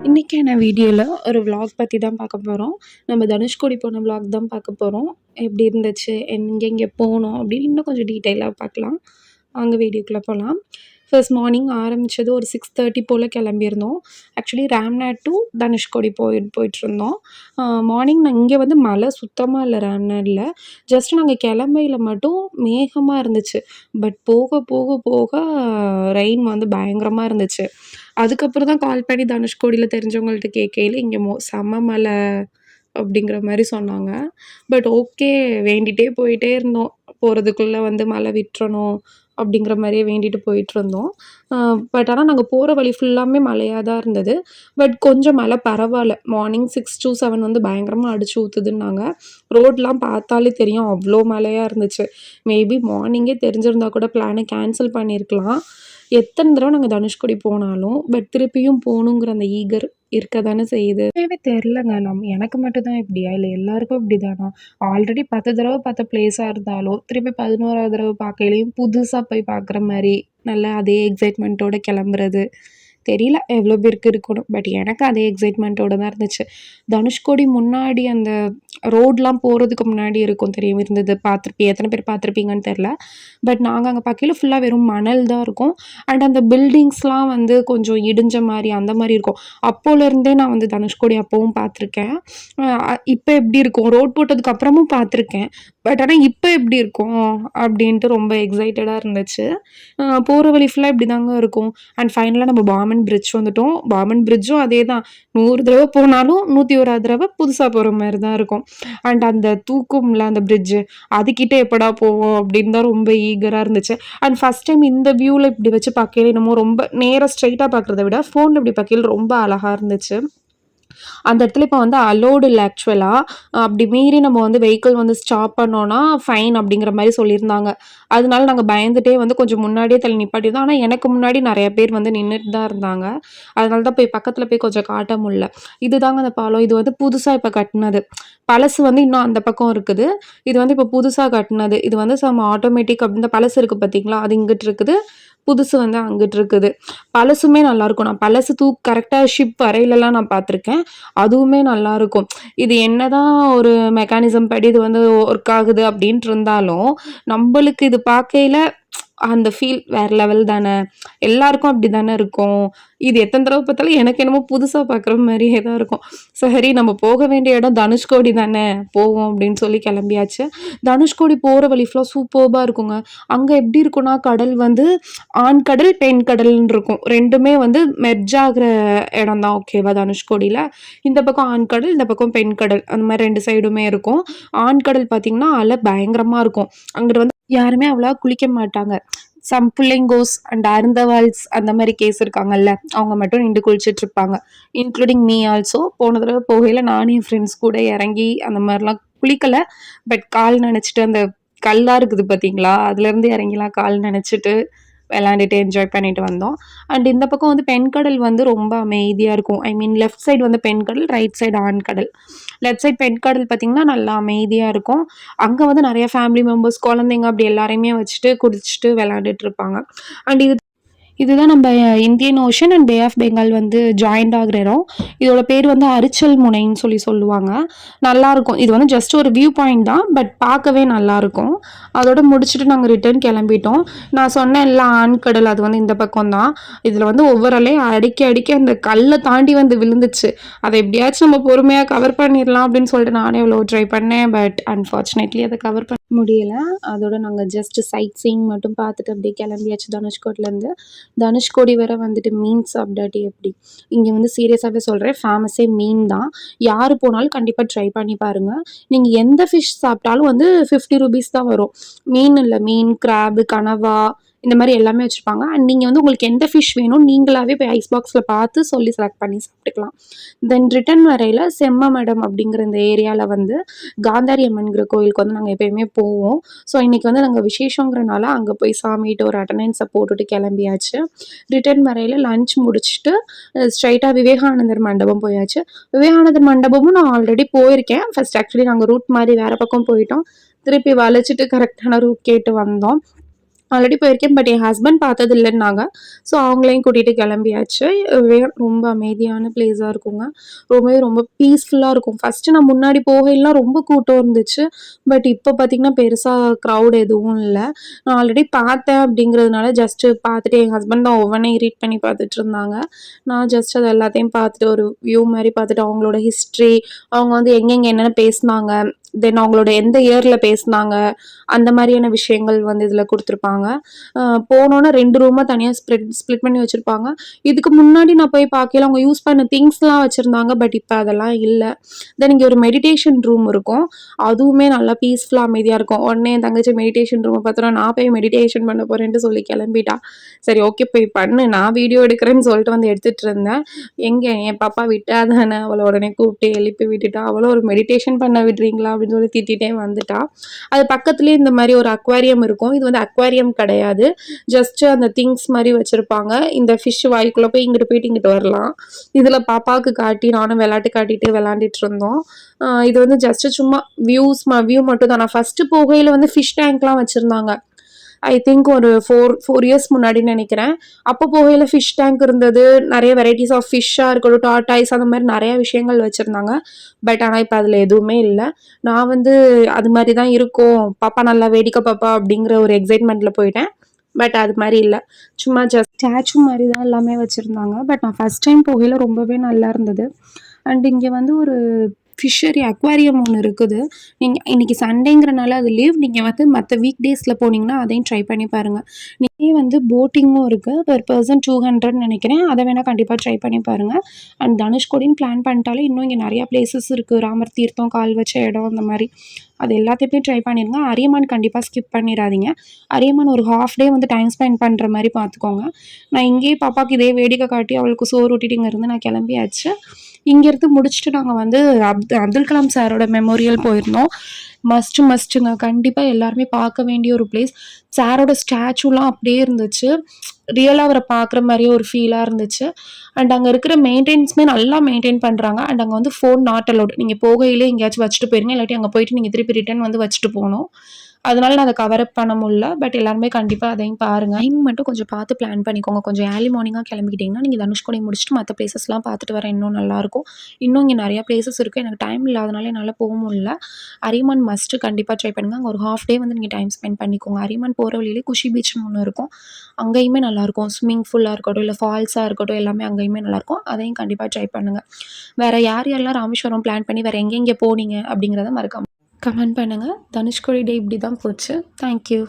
இன்றைக்கான வீடியோவில் ஒரு vlog பற்றி தான் பார்க்க போகிறோம். நம்ம தனுஷ்கோடி போன vlog தான் பார்க்க போகிறோம். எப்படி இருந்துச்சு, எங்கெங்கே போனோம் அப்படின்னு இன்னும் கொஞ்சம் டீட்டெயிலாக பார்க்கலாம். வாங்க வீடியோக்குள்ளே போகலாம். ஃபர்ஸ்ட் மார்னிங் ஆரம்பித்தது ஒரு 6:30 போல் கிளம்பியிருந்தோம். ஆக்சுவலி ராம்நாட் டு தனுஷ்கோடி போயிட்டுருந்தோம். மார்னிங் நான் இங்கே வந்து மழை சுத்தமாக இல்லை ராம்நாட்டில். ஜஸ்ட் நாங்கள் கிளம்பையில் மட்டும் மேகமாக இருந்துச்சு. பட் போக போக போக ரெயின் வந்து பயங்கரமாக இருந்துச்சு. அதுக்கப்புறம் தான் கால் பண்ணி தனுஷ்கோடியில் தெரிஞ்சவங்கள்ட்ட கேட்கையில இங்கே செம்ம மழை அப்படிங்கிற மாதிரி சொன்னாங்க. பட் ஓகே, வேண்டிகிட்டே போயிட்டே இருந்தோம். போகிறதுக்குள்ளே வந்து மழை விட்டுறணும் அப்படிங்கிற மாதிரியே வேண்டிட்டு போயிட்டுருந்தோம். பட் ஆனால் நாங்கள் போகிற வழி ஃபுல்லாமே மழையாக தான் இருந்தது. பட் கொஞ்சம் மழை பரவாயில்ல. மார்னிங் 6 to 7 வந்து பயங்கரமாக அடிச்சு ஊற்றுதுன்னாங்க. ரோட்லாம் பார்த்தாலே தெரியும் அவ்வளோ மழையாக இருந்துச்சு. மேபி மார்னிங்கே தெரிஞ்சிருந்தா கூட பிளானை கேன்சல் பண்ணியிருக்கலாம். எத்தனை தடவை நாங்கள் தனுஷ்கோடி போனாலும் பட் திருப்பியும் போகணுங்கிற அந்த ஈகர் இருக்க தானே செய்யுது. உண்மையாவே தெரிலங்க. எனக்கு மட்டும் தான் இப்படியா, இல்லை எல்லாருக்கும் இப்படி தானா? ஆல்ரெடி 10 தடவை பார்த்த பிளேஸாக இருந்தாலும் திருப்பி 11ஆவது தடவை பார்க்கையிலையும் புதுசாக போய் பார்க்குற மாதிரி நல்லா அதே எக்ஸைட்மெண்ட்டோட கிளம்புறது. தெரியல எவ்வளோ பேருக்கு இருக்கணும். பட் எனக்கு அதே எக்ஸைட்மெண்ட்டோட தான் இருந்துச்சு. தனுஷ்கோடி முன்னாடி அந்த ரோட்லாம் போகிறதுக்கு முன்னாடி இருக்கும் தெரியும் இருந்தது. எத்தனை பேர் பார்த்துருப்பீங்கன்னு தெரில. பட் நாங்கள் அங்கே பார்க்கையில ஃபுல்லாக வெறும் மணல் தான் இருக்கும். அண்ட் அந்த பில்டிங்ஸ்லாம் வந்து கொஞ்சம் இடிஞ்ச மாதிரி அந்த மாதிரி இருக்கும். அப்போலேருந்தே நான் வந்து தனுஷ்கோடி அப்போவும் பார்த்துருக்கேன். இப்போ எப்படி இருக்கும், ரோட் போட்டதுக்கு அப்புறமும் பார்த்துருக்கேன். பட் ஆனால் இப்போ எப்படி இருக்கும் அப்படின்ட்டு ரொம்ப எக்ஸைட்டடாக இருந்துச்சு. போகிற வழி ஃபுல்லாக இப்படி தாங்க இருக்கும். அண்ட் ஃபைனலாக நம்ம பாமன் பிரிட்ஜ் வந்துட்டோம். பாமன் பிரிட்ஜும் அதே தான். 100 தடவை போனாலும் 101ஆவது தடவை புதுசாக போகிற மாதிரி தான் இருக்கும். அண்ட் அந்த தூக்கும்ல அந்த பிரிட்ஜு, அதுக்கிட்ட எப்படா போவோம் அப்படின்னு தான் ரொம்ப ஈகராக இருந்துச்சு. அண்ட் ஃபஸ்ட் டைம் இந்த வியூவில் இப்படி வச்சு பார்க்கையில என்னமோ ரொம்ப நேராக ஸ்ட்ரைட்டாக பார்க்குறத விட ஃபோனில் இப்படி பார்க்கையில ரொம்ப அழகாக இருந்துச்சு. அந்த இடத்துல இப்போ வந்து அலோடு இல்லை ஆக்சுவலாக. அப்படி மீறி நம்ம வந்து வெஹிக்கிள் வந்து ஸ்டாப் பண்ணோன்னா ஃபைன் அப்படிங்கிற மாதிரி சொல்லியிருந்தாங்க. அதனால நாங்கள் பயந்துட்டே வந்து கொஞ்சம் முன்னாடியே தள்ளி நிப்பாட்டியிருந்தோம். ஆனால் எனக்கு முன்னாடி நிறைய பேர் வந்து நின்றுட்டு தான் இருந்தாங்க. அதனால தான் போய் பக்கத்தில் போய் கொஞ்சம் காட்ட முடியல. இதுதாங்க அந்த பாலம். இது வந்து புதுசாக இப்போ கட்டினது. பழசு வந்து இன்னும் அந்த பக்கம் இருக்குது. இது வந்து இப்போ புதுசாக கட்டினது. இது வந்து ஆட்டோமேட்டிக் அப்படின்னு பழசு இருக்குது பார்த்தீங்களா, அது இங்கிட்டு இருக்குது. புதுசு வந்து அங்கிட்டு இருக்குது. பழசுமே நல்லாயிருக்கும். நான் பழசு கரெக்டாக ஷிப் வரையிலலாம் நான் பார்த்துருக்கேன். அதுவுமே நல்லாயிருக்கும். இது என்னதான் ஒரு மெக்கானிசம் படி இது வந்து ஒர்க் ஆகுது அப்படின்ட்டு இருந்தாலும் நம்மளுக்கு இது பார்க்கையில அந்த ஃபீல் வேறு லெவல் தானே. எல்லாருக்கும் அப்படி தானே இருக்கும். இது எத்தனை தடவை பார்த்தாலும் எனக்கு என்னமோ புதுசாக பார்க்குற மாதிரியே தான் இருக்கும். சரி, நம்ம போக வேண்டிய இடம் தனுஷ்கோடி தானே, போவோம் அப்படின்னு சொல்லி கிளம்பியாச்சு. தனுஷ்கோடி போகிற வழி ஃபுல்லாக சூப்பர்பாக இருக்குங்க. அங்கே எப்படி இருக்குன்னா, கடல் வந்து ஆண் கடல் பெண் கடல்னு இருக்கும். ரெண்டுமே வந்து மெர்ஜ் ஆகிற இடம் தான் ஓகேவா தனுஷ்கோடியில். இந்த பக்கம் ஆண் கடல், இந்த பக்கம் பெண் கடல், அந்த மாதிரி 2 சைடுமே இருக்கும். ஆண் கடல் பார்த்திங்கன்னா அலை பயங்கரமாக இருக்கும். அங்கிட்டு வந்து யாருமே அவ்வளோ குளிக்க மாட்டாங்க. சம் புள்ளைங்கோஸ் அண்ட் அருந்தவால்ஸ் அந்த மாதிரி கேஸ் இருக்காங்கல்ல, அவங்க மட்டும் நின்று குளிச்சுட்டு இருப்பாங்க. Including me also. போன தடவை போகையில் நானும் என் ஃப்ரெண்ட்ஸ் கூட இறங்கி அந்த மாதிரிலாம் குளிக்கலை. பட் கால் நனைச்சிட்டு அந்த கல்லாக இருக்குது பார்த்தீங்களா, அதுலேருந்து இறங்கிலாம் கால் நனைச்சிட்டு விளாண்டுட்டு என்ஜாய் பண்ணிட்டு வந்தோம். அண்ட் இந்த பக்கம் வந்து பெண்கடல் வந்து ரொம்ப அமைதியாக இருக்கும். ஐ மீன் லெஃப்ட் சைடு வந்து பெண்கடல், ரைட் சைடு ஆண் கடல். லெஃப்ட் சைட் பெண்கடல் பார்த்திங்கன்னா நல்லா அமைதியாக இருக்கும். அங்கே வந்து நிறைய ஃபேமிலி மெம்பர்ஸ், குழந்தைங்க அப்படி எல்லாரையுமே வச்சுட்டு குடிச்சிட்டு விளாண்டுட்டு இருப்பாங்க. அண்ட் இதுதான் நம்ம Indian ocean and bay of Bengal வந்து ஜாயிண்ட் ஆகிற இடம். இதோட பேர் வந்து அரிச்சல் முனைன்னு சொல்லுவாங்க. நல்லாயிருக்கும். இது வந்து ஜஸ்ட் ஒரு வியூ பாயிண்ட் தான், பட் பார்க்கவே நல்லாயிருக்கும். அதோட முடிச்சுட்டு நாங்கள் ரிட்டர்ன் கிளம்பிட்டோம். நான் சொன்னேன் இல்லை ஆண்கடல், அது வந்து இந்த பக்கம் தான். இதில் வந்து ஒவ்வொரு அலையும் அடிக்க அந்த கல்லை தாண்டி வந்து விழுந்துச்சு. அதை எப்படியாச்சும் நம்ம பொறுமையாக கவர் பண்ணிடலாம் அப்படின்னு சொல்லிட்டு நானே எவ்வளோ ட்ரை பண்ணேன். பட் அன்ஃபார்ச்சுனேட்லி அதை கவர் பண்ண முடியலை. அதோட நாங்கள் ஜஸ்ட் சைட் சீயிங் மட்டும் பார்த்துட்டு அப்படியே கிளம்பியாச்சு தனுஷ்கோட்லேருந்து. தனுஷ்கோடி வர வந்துட்டு மீன் சாப்பிடாட்டி எப்படி? இங்கே வந்து சீரியஸாகவே சொல்கிறேன், ஃபேமஸே மீன் தான். யார் போனாலும் கண்டிப்பாக ட்ரை பண்ணி பாருங்கள். நீங்கள் எந்த ஃபிஷ் சாப்பிட்டாலும் வந்து 50 rupees தான் வரும். மீன் இல்லை, மீன், கிராபு, கனவா, இந்த மாதிரி எல்லாமே வச்சுருப்பாங்க. அண்ட் நீங்கள் வந்து உங்களுக்கு எந்த ஃபிஷ் வேணும் நீங்களாகவே போய் ஐஸ் பாக்ஸில் பார்த்து சொல்லி செலக்ட் பண்ணி சாப்பிட்டுக்கலாம். தென் ரிட்டன் வரையில் செம்மமடம் அப்படிங்கிற இந்த ஏரியாவில் வந்து காந்தாரி அம்மன்கிற கோயிலுக்கு வந்து நாங்கள் எப்போயுமே போவோம். ஸோ இன்றைக்கி வந்து நாங்கள் விசேஷங்கிறனால அங்கே போய் சாமிகிட்ட ஒரு அட்டண்டன்ஸை போட்டுட்டு கிளம்பியாச்சு. ரிட்டன் வரையில் லஞ்ச் முடிச்சுட்டு ஸ்ட்ரைட்டாக விவேகானந்தர் மண்டபம் போயாச்சு. விவேகானந்தர் மண்டபமும் நான் ஆல்ரெடி போயிருக்கேன். ஃபர்ஸ்ட் ஆக்சுவலி நாங்கள் ரூட் மாதிரி வேறு பக்கம் போயிட்டோம். திருப்பி வளைச்சிட்டு கரெக்டான ரூட் கேட்டு வந்தோம். ஆல்ரெடி போயிருக்கேன். பட் என் ஹஸ்பண்ட் பார்த்தது இல்லன்னாங்க. ஸோ அவங்களையும் கூட்டிட்டு கிளம்பியாச்சு. ரொம்ப அமைதியான பிளேஸா இருக்குங்க. ரொம்பவே ரொம்ப பீஸ்ஃபுல்லா இருக்கும். ஃபர்ஸ்ட்டு நான் முன்னாடி போகையிலாம் ரொம்ப கூட்டம் இருந்துச்சு. பட் இப்போ பார்த்தீங்கன்னா, பெருசா க்ரவுட் எதுவும் இல்ல. நான் ஆல்ரெடி பார்த்தேன் அப்படிங்கிறதுனால ஜஸ்ட்டு பார்த்துட்டு என் ஹஸ்பண்ட் தான் ஒவ்வொன்னையும் ரீட் பண்ணி பார்த்துட்டுருந்தாங்க. நான் ஜஸ்ட் அது எல்லாத்தையும் பார்த்துட்டு ஒரு வியூ மாரி பார்த்துட்டு அவங்களோட ஹிஸ்ட்ரி, அவங்க வந்து எங்கெங்க என்னென்ன பேசுனாங்க, தென் அவங்களோட எந்த இயர்ல பேசுனாங்க, அந்த மாரியான விஷயங்கள் வந்து இதில குடுத்துருப்பாங்க. போனோனே 2 ரூமா தனியா ஸ்ப்ளிட் பண்ணி வச்சிருப்பாங்க. இதுக்கு முன்னாடி நான் போய் பார்க்கையில அவங்க யூஸ் பண்ண திங்ஸ்லாம் வச்சிருந்தாங்க. பட் இப்ப அதெல்லாம் இல்ல. தென் இங்க ஒரு மெடிடேஷன் ரூம் இருக்கும். அதுவுமே நல்லா பீஸ்ஃபுல்லா அமைதியா இருக்கும். உடனே என் தங்கச்சி மெடிடேஷன் ரூம பார்த்தோன, நான் போய் மெடிடேஷன் பண்ண போறேன்ட்டு சொல்லி கிளம்பிட்டா. சரி ஓகே போய் பண்ணு. நான் வீடியோ எடுக்கிறேன்னு சொல்லிட்டு வந்து எடுத்துட்டு இருந்தேன். எங்க என் பாப்பா விட்டா தானே அவள உடனே கூப்பிட்டு எழுப்பி விட்டுட்டா. அவளும் ஒரு மெடிடேஷன் பண்ண விடுறீங்களா? அப்படின்னு சொல்லி திட்டிட்டே வந்துட்டா. அது பக்கத்துலயே இந்த மாரி ஒரு அக்வாரியம் இருக்கும். இது வந்து அக்வாரியம் கிடையாது. ஜஸ்ட் அந்த திங்ஸ் மாரி வச்சிருப்பாங்க. இந்த ஃபிஷ் வாய்க்குள்ள போய் இங்கிட்டு போயிட்டு இங்கிட்டு வரலாம். இதுல பாப்பாவுக்கு காட்டி நானும் விளையாட்டு காட்டிட்டு விளையாண்டுட்டு இருந்தோம். இது வந்து ஜஸ்ட் சும்மா வியூ மட்டும் தான். நான் ஃபர்ஸ்ட் போகையில வந்து ஃபிஷ் டேங்க்லாம் வச்சிருந்தாங்க. ஐ திங்க் ஒரு 4 இயர்ஸ் முன்னாடின்னு நெனைக்கிறேன். அப்போ போகையில ஃபிஷ் டேங்க் இருந்தது. நெறைய வெரைட்டிஸ் ஆஃப் ஃபிஷ்ஷா இருக்கட்டும், டார்டாய்ஸ் அந்த மாரி நெறைய விஷயங்கள் வச்சிருந்தாங்க. பட் ஆனா இப்ப அதுல எதுவுமே இல்ல. நான் வந்து அது மாரி தான் இருக்கும். பாப்பா நல்லா வேடிக்கை பாப்பா அப்படிங்கிற ஒரு எக்ஸைட்மெண்ட்ல போயிட்டேன். பட் அது மாரி இல்ல. சும்மா ஜஸ்ட் ஸ்டாச்சு மாரி தான் எல்லாமே வச்சிருந்தாங்க. பட் நான் ஃபர்ஸ்ட் டைம் போகையில ரொம்பவே நல்லா இருந்தது. அண்ட் இங்க வந்து ஒரு ஃபிஷரி அக்வாரியம் ஒண்ணு இருக்குது. நீங்க இன்னைக்கு சண்டேங்கிறனால அது லீவ். நீங்க வந்து மத்த வீக் டேஸ்ல போனீங்கன்னா, அதையும் ட்ரை பண்ணி பாருங்க. இங்கேயே வந்து போட்டிங்கும் இருக்கு. பெர் பெர்சன் 200 நெனைக்கிறேன். அத வேணா கண்டிப்பா ட்ரை பண்ணி பாருங்க. அண்ட் தனுஷ்கோடின்னு பிளான் பண்ணிட்டாலே இன்னும் இங்க நெறைய பிளேஸஸ் இருக்கு. ராமர் தீர்த்தம், கால் வச்ச இடம் அந்த மாரி. அது எல்லாத்தையுமே ட்ரை பண்ணிருங்க. அரியமான் கண்டிப்பா ஸ்கிப் பண்ணிறாதீங்க. அரியமான் ஒரு ஹாஃப் டே வந்து டைம் ஸ்பெண்ட் பண்ற மாரி பார்த்துக்கோங்க. நான் இங்கேயே பாப்பாக்கு இதே வேடிக்கை காட்டி அவளுக்கு சோறு ஊட்டிட்டு இங்கேருந்து நான் கிளம்பியாச்சு. இங்கேருந்து முடிச்சுட்டு நாங்க வந்து அப்துல் கலாம் சாரோட மெமோரியல் போயிருந்தோம். மஸ்ட்டுங்க. கண்டிப்பா எல்லாருமே பார்க்க வேண்டிய ஒரு பிளேஸ். சாரோட ஸ்டாச்சுலாம் அப்படியே இருந்துச்சு. ரியலா அவர பார்க்குற மாரியே ஒரு ஃபீலா இருந்துச்சு. அண்ட் அங்க இருக்கிற மெயின்டெனன்ஸுமே நல்லா மெயின்டெயின் பண்றாங்க. அண்ட் அங்க வந்து ஃபோன் நாட் அலவுட். நீங்க போகையிலே எங்கேயாச்சும் வச்சுட்டு போயிருங்க. இல்லாட்டி அங்க போயிட்டு நீங்க திருப்பி ரிட்டர்ன் வந்து வச்சுட்டு போணும். அதனால நான் அத கவர் அப் பண்ண முடியல. பட் எல்லாருமே கண்டிப்பா அதையும் பாருங்க. டைம் மட்டும் கொஞ்சம் பார்த்து பிளான் பண்ணிக்கோங்க. கொஞ்சம் ஏர்லி மார்னிங்கா கிளம்பிக்கிட்டீங்கன்னா, நீங்க தனுஷ்கோடி முடிச்சுட்டு மத்த பிளேஸஸ்லாம் பார்த்துட்டு வர இன்னும் நல்லாயிருக்கும். இன்னும் இங்க நெறைய பிளேஸஸ் இருக்கு. எனக்கு டைம் இல்லாதனால என்னால போ முடியல. அரியமான் மஸ்ட்டு கண்டிப்பா ட்ரை பண்ணுங்க. அங்க ஒரு ஹாஃப் டே வந்து நீங்க டைம் ஸ்பெண்ட் பண்ணிக்கோங்க. அரியமான் போற வழியிலே குஷி பீச்னு ஒண்ணு இருக்கும். அங்கேயுமே நல்லாயிருக்கும். ஸ்விம்மிங் பூலா இருக்கட்டும், இல்ல ஃபால்ஸா இருக்கட்டும், எல்லாமே அங்கேயுமே நல்லாயிருக்கும். அதையும் கண்டிப்பா ட்ரை பண்ணுங்க. வேற யார் யாரெல்லாம் ராமேஸ்வரம் பிளான் பண்ணி வேற எங்கெங்க போனீங்க அப்படிங்கிறத மறக்காம கமெண்ட் பண்ணுங்க. தனுஷ்கோடி டே இப்படி தான் போச்சு. Thank you.